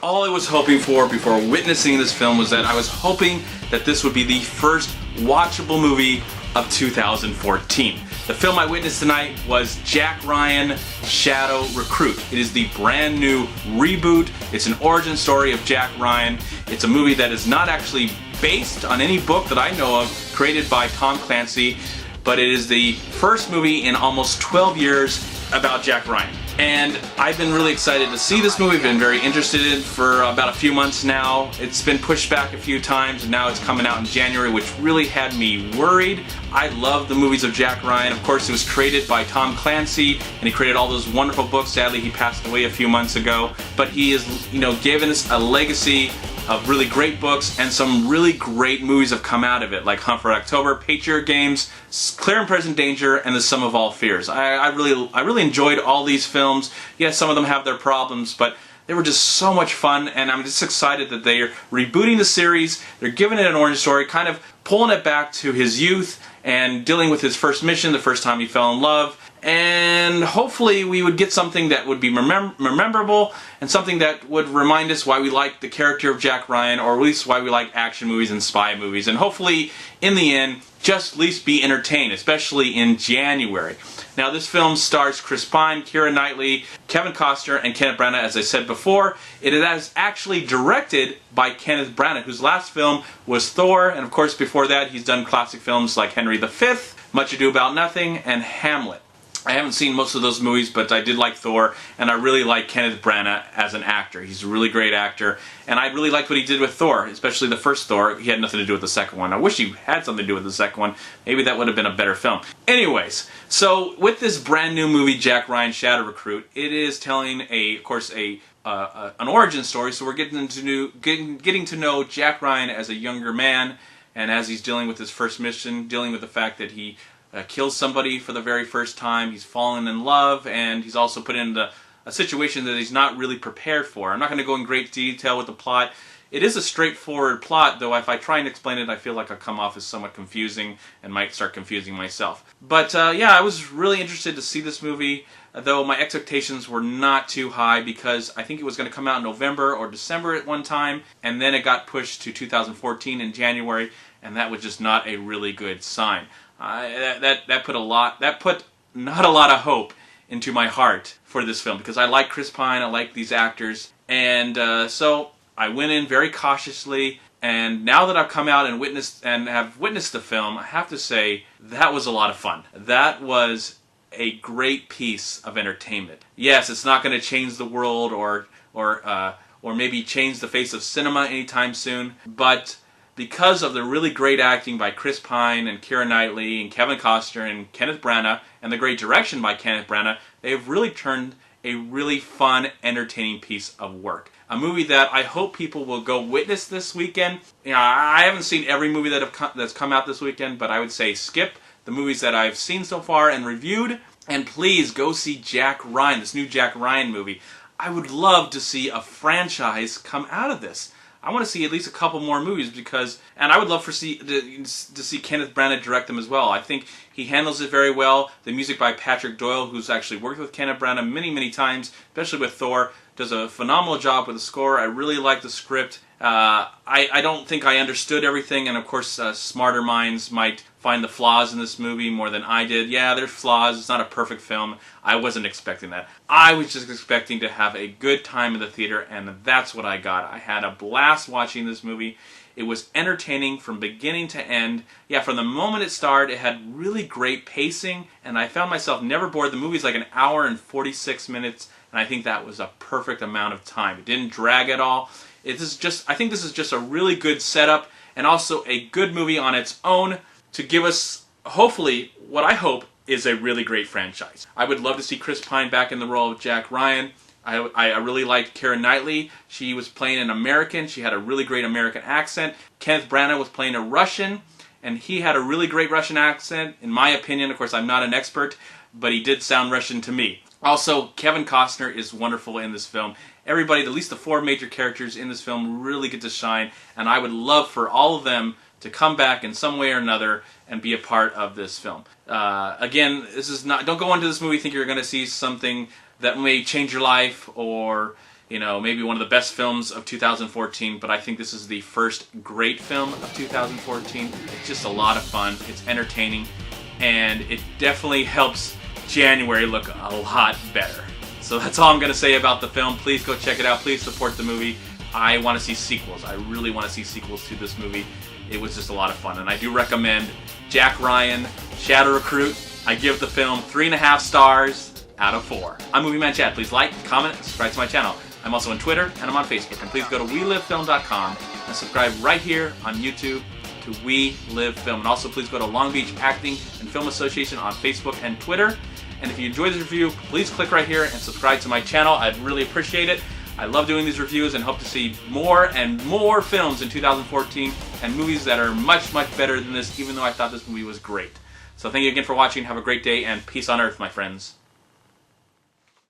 All I was hoping for before witnessing this film was that I was hoping that this would be the first watchable movie of 2014. The film I witnessed tonight was Jack Ryan, Shadow Recruit. It is the brand new reboot. It's an origin story of Jack Ryan. It's a movie that is not actually based on any book that I know of created by Tom Clancy, but it is the first movie in almost 12 years about Jack Ryan. And I've been really excited to see this movie. I've been very interested in it for about a few months now. It's been pushed back a few times, and now it's coming out in January, which really had me worried. I love the movies of Jack Ryan. Of course, it was created by Tom Clancy, and he created all those wonderful books. Sadly, he passed away a few months ago. But he has, given us a legacy of really great books, and some really great movies have come out of it, like Hunt for October, Patriot Games, Clear and Present Danger, and The Sum of All Fears. I really enjoyed all these films. Yes, some of them have their problems, but they were just so much fun, and I'm just excited that they're rebooting the series. They're giving it an origin story, kind of pulling it back to his youth and dealing with his first mission, the first time he fell in love. And hopefully we would get something that would be memorable and something that would remind us why we like the character of Jack Ryan, or at least why we like action movies and spy movies. And hopefully, in the end, just at least be entertained, especially in January. Now, this film stars Chris Pine, Keira Knightley, Kevin Costner, and Kenneth Branagh, as I said before. It is actually directed by Kenneth Branagh, whose last film was Thor, and of course before that he's done classic films like Henry V, Much Ado About Nothing, and Hamlet. I haven't seen most of those movies, but I did like Thor, and I really like Kenneth Branagh as an actor. He's a really great actor, and I really liked what he did with Thor, especially the first Thor. He had nothing to do with the second one. I wish he had something to do with the second one. Maybe that would have been a better film. Anyways, so with this brand new movie, Jack Ryan, Shadow Recruit, it is telling, of course, an origin story. So we're getting to know Jack Ryan as a younger man, and as he's dealing with his first mission, dealing with the fact that he kills somebody for the very first time. He's fallen in love, and he's also put into a situation that he's not really prepared for. I'm not going to go in great detail with the plot. It is a straightforward plot, though if I try and explain it, I feel like I'll come off as somewhat confusing and might start confusing myself. But yeah, I was really interested to see this movie, though my expectations were not too high, because I think it was going to come out in November or December at one time, and then it got pushed to 2014 in January, and that was just not a really good sign. That put not a lot of hope into my heart for this film, because I like Chris Pine, I like these actors, and so I went in very cautiously. And now that I've come out and have witnessed the film, I have to say that was a lot of fun. That was a great piece of entertainment. Yes, it's not going to change the world or maybe change the face of cinema anytime soon, but because of the really great acting by Chris Pine and Keira Knightley and Kevin Costner and Kenneth Branagh, and the great direction by Kenneth Branagh, they have really turned a really fun, entertaining piece of work. A movie that I hope people will go witness this weekend. I haven't seen every movie that's come out this weekend, but I would say skip the movies that I've seen so far and reviewed, and please go see Jack Ryan, this new Jack Ryan movie. I would love to see a franchise come out of this. I want to see at least a couple more movies, and I would love to see Kenneth Branagh direct them as well. I think he handles it very well. The music by Patrick Doyle, who's actually worked with Kenneth Branagh many, many times, especially with Thor, does a phenomenal job with the score. I really like the script. I don't think I understood everything, and of course smarter minds might find the flaws in this movie more than I did. Yeah, there's flaws. It's not a perfect film. I wasn't expecting that. I was just expecting to have a good time in the theater, and that's what I got. I had a blast watching this movie. It was entertaining from beginning to end. Yeah, from the moment it started, it had really great pacing, and I found myself never bored. The movie's like an hour and 46 minutes, and I think that was a perfect amount of time. It didn't drag at all. I think this is just a really good setup, and also a good movie on its own to give us, hopefully, what I hope is a really great franchise. I would love to see Chris Pine back in the role of Jack Ryan. I really liked Keira Knightley. She was playing an American. She had a really great American accent. Kenneth Branagh was playing a Russian, and he had a really great Russian accent, in my opinion. Of course, I'm not an expert, but he did sound Russian to me. Also, Kevin Costner is wonderful in this film. Everybody, at least the four major characters in this film, really get to shine, and I would love for all of them to come back in some way or another and be a part of this film. Again, this is not. Don't go into this movie thinking you're going to see something that may change your life, or maybe one of the best films of 2014, but I think this is the first great film of 2014. It's just a lot of fun, it's entertaining, and it definitely helps January look a lot better. So that's all I'm going to say about the film. Please go check it out. Please support the movie. I want to see sequels. I really want to see sequels to this movie. It was just a lot of fun, and I do recommend Jack Ryan, Shadow Recruit. I give the film 3.5 stars out of 4. I'm MovieManCHAD. Please like, comment, and subscribe to my channel. I'm also on Twitter, and I'm on Facebook. And please go to WeLiveFilm.com and subscribe right here on YouTube to We Live Film. And also please go to Long Beach Acting and Film Association on Facebook and Twitter. And if you enjoyed this review, please click right here and subscribe to my channel. I'd really appreciate it. I love doing these reviews and hope to see more and more films in 2014 and movies that are much, much better than this, even though I thought this movie was great. So thank you again for watching. Have a great day, and peace on earth, my friends.